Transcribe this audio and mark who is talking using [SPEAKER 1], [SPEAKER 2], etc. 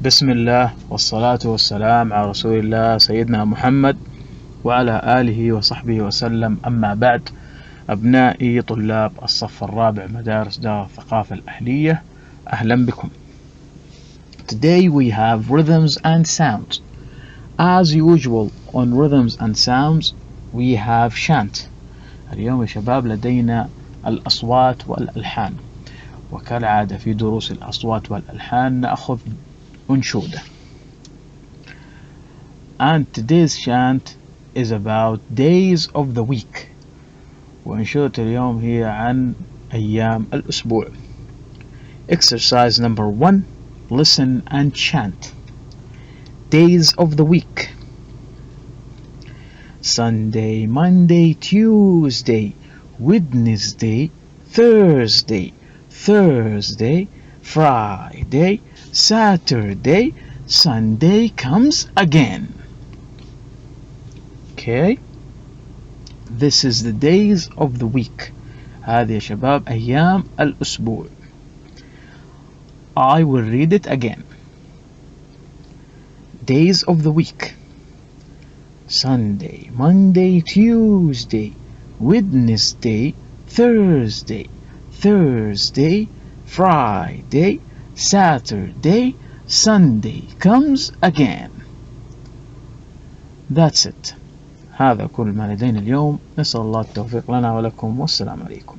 [SPEAKER 1] بسم الله والصلاة والسلام على رسول الله سيدنا محمد وعلى آله وصحبه وسلم. أما بعد، أبنائي طلاب الصف الرابع مدارس دار الثقافة الأهلية، أهلا بكم. Today we have rhythms and sounds. As usual on rhythms and sounds we have chant. اليوم يا شباب لدينا الأصوات والألحان، وكالعادة في دروس الأصوات والألحان نأخذ أنشودة. And today's chant is about days of the week. وأنشودة اليوم هي عن أيام الأسبوع. Exercise number 1. Listen and chant. Days of the week: Sunday, Monday, Tuesday, Wednesday, Thursday, Thursday, Friday, Saturday, Sunday comes again. Okay, this is the days of the week. هذه يا شباب أيام الأسبوع. I will read it again. Days of the week: Sunday, Monday, Tuesday, Wednesday, Thursday, Thursday, Friday, Saturday, Sunday comes again. That's it. هذا كل ما لدينا اليوم. نسأل الله التوفيق لنا ولكم، والسلام عليكم.